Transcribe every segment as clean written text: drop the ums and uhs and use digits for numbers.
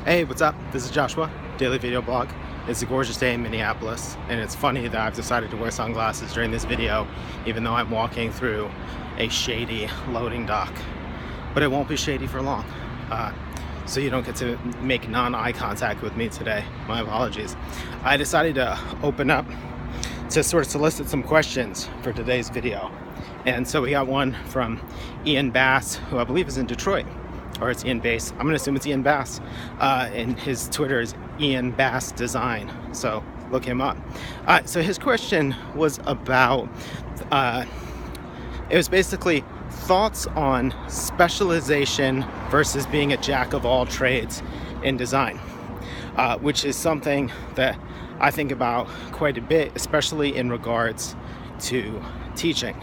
Hey, what's up? This is Joshua, Daily Video Blog. It's a gorgeous day in Minneapolis, and it's funny that I've decided to wear sunglasses during this video, even though I'm walking through a shady loading dock. But it won't be shady for long, so you don't get to make non-eye contact with me today. My apologies. I decided to open up to sort of solicit some questions for today's video. And so we got one from Ian Bass, who I believe is in Detroit. Or it's Ian Bass. I'm gonna assume it's Ian Bass. And his Twitter is Ian Bass Design. So look him up. So his question was about, it was basically thoughts on specialization versus being a jack of all trades in design, which is something that I think about quite a bit, especially in regards to teaching.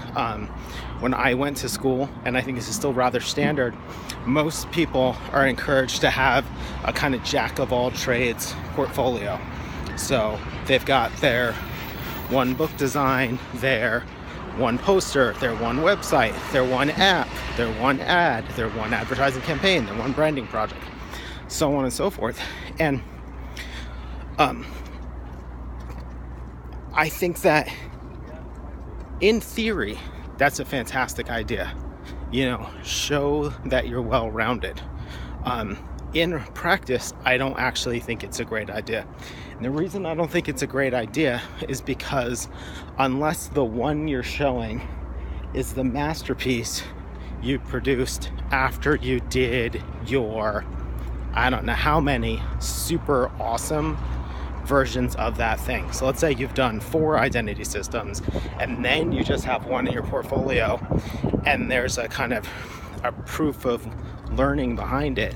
When I went to school, and I think this is still rather standard, most people are encouraged to have a kind of jack of all trades portfolio. So they've got their one book design, their one poster, their one website, their one app, their one ad, their one advertising campaign, their one branding project, so on and so forth. And I think that in theory, that's a fantastic idea. You know, show that you're well-rounded. In practice, I don't actually think it's a great idea. And the reason I don't think it's a great idea is because unless the one you're showing is the masterpiece you produced after you did your, I don't know how many super awesome versions of that thing. So let's say you've done 4 identity systems and then you just have one in your portfolio and there's a kind of a proof of learning behind it.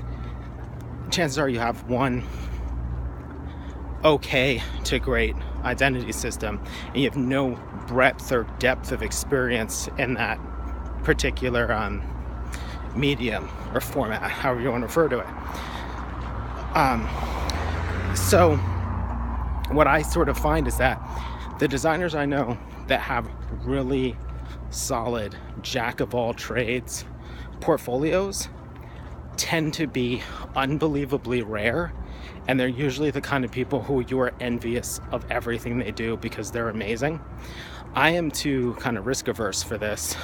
Chances are you have one okay to great identity system and you have no breadth or depth of experience in that particular medium or format, however you want to refer to it. So what I sort of find is that the designers I know that have really solid jack of all trades portfolios tend to be unbelievably rare, and they're usually the kind of people who you are envious of everything they do because they're amazing. I am too kind of risk averse for this.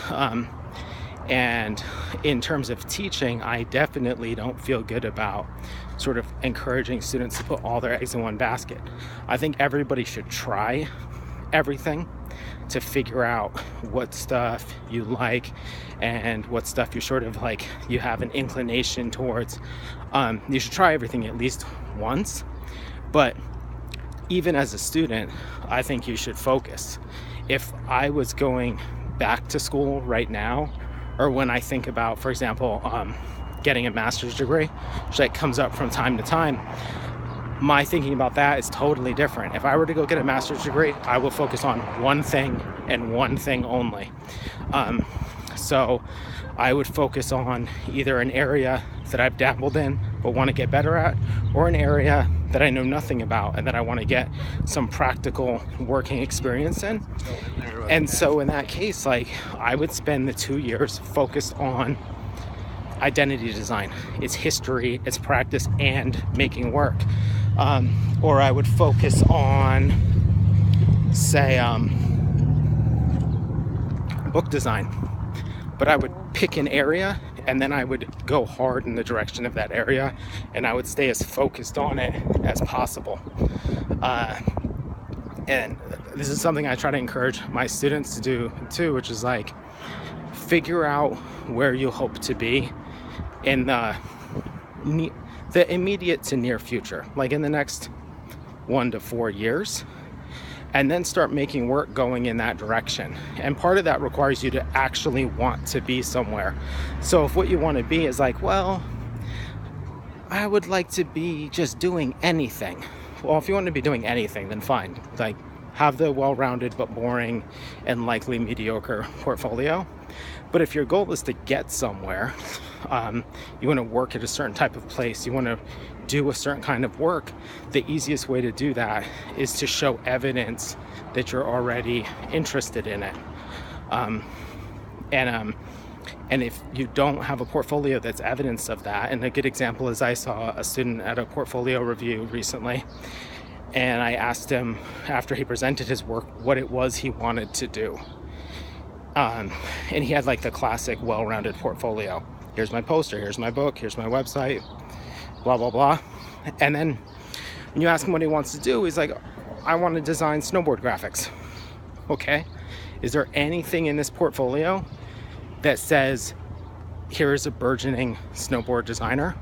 And in terms of teaching, I definitely don't feel good about sort of encouraging students to put all their eggs in one basket. I think everybody should try everything to figure out what stuff you like and what stuff you sort of like, you have an inclination towards. You should try everything at least once, but even as a student, I think you should focus. If I was going back to school right now, or when I think about, for example, getting a master's degree, which like comes up from time to time, my thinking about that is totally different. If I were to go get a master's degree, I will focus on one thing and one thing only. So I would focus on either an area that I've dabbled in but want to get better at, or an area that I know nothing about and that I want to get some practical working experience in. And so in that case, like, I would spend the 2 years focused on identity design, its history, its practice, and making work. Or I would focus on, say, book design. But I would pick an area and then I would go hard in the direction of that area, and I would stay as focused on it as possible. And this is something I try to encourage my students to do too, which is like, figure out where you hope to be in the immediate to near future, like in the next 1 to 4 years, and then start making work going in that direction. And part of that requires you to actually want to be somewhere. So if what you want to be is like, well, I would like to be just doing anything. Well, if you want to be doing anything, then fine. Like, have the well-rounded but boring and likely mediocre portfolio. But if your goal is to get somewhere, you want to work at a certain type of place, you want to do a certain kind of work, the easiest way to do that is to show evidence that you're already interested in it. And if you don't have a portfolio that's evidence of that, and a good example is I saw a student at a portfolio review recently, and I asked him after he presented his work what it was he wanted to do. And he had like the classic well-rounded portfolio. Here's my poster, here's my book, here's my website, blah, blah, blah. And then when you ask him what he wants to do, he's like, I want to design snowboard graphics. Okay, is there anything in this portfolio that says, here's a burgeoning snowboard designer?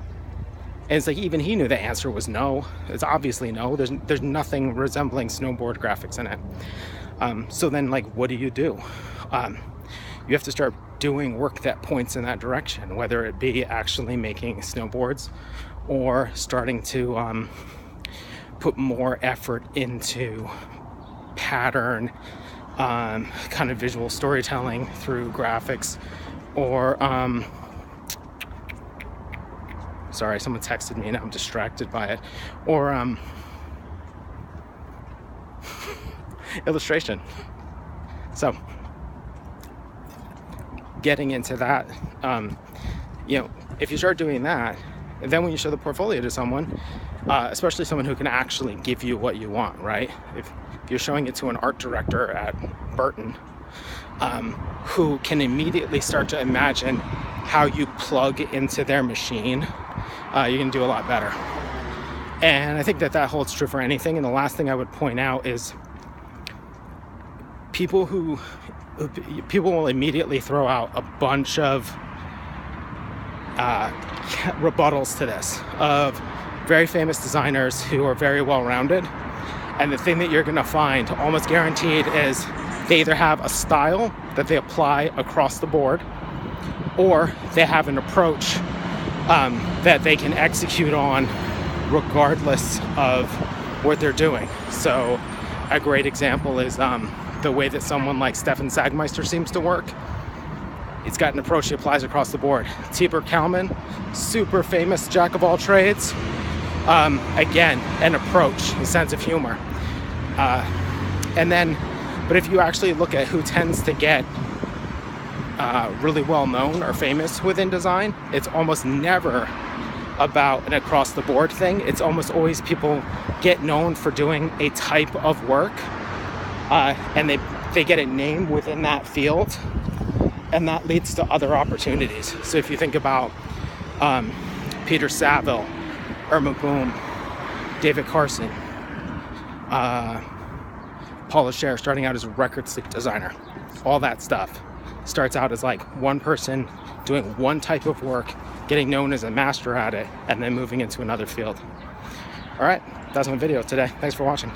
And it's like, even he knew the answer was no. It's obviously no. There's nothing resembling snowboard graphics in it. So then, like, what do? You have to start doing work that points in that direction, whether it be actually making snowboards or starting to put more effort into pattern, kind of visual storytelling through graphics, or sorry, someone texted me and I'm distracted by it, or illustration. So getting into that, if you start doing that, and then when you show the portfolio to someone, especially someone who can actually give you what you want, right? If you're showing it to an art director at Burton, who can immediately start to imagine how you plug into their machine, you can do a lot better. And I think that holds true for anything. And the last thing I would point out is people will immediately throw out a bunch of rebuttals to this, of very famous designers who are very well-rounded. And the thing that you're going to find almost guaranteed is they either have a style that they apply across the board, or they have an approach that they can execute on regardless of what they're doing. So a great example is the way that someone like Stefan Sagmeister seems to work. He's got an approach he applies across the board. Tibor Kalman, super famous jack of all trades. Again, an approach, a sense of humor. But if you actually look at who tends to get really well known or famous within design, it's almost never about an across the board thing. It's almost always people get known for doing a type of work, and they get a name within that field, and that leads to other opportunities. So if you think about Peter Saville, Irma Boom, David Carson, Paula Scher starting out as a record sleeve designer, all that stuff starts out as like one person doing one type of work, getting known as a master at it, and then moving into another field. All right, that's my video today. Thanks for watching.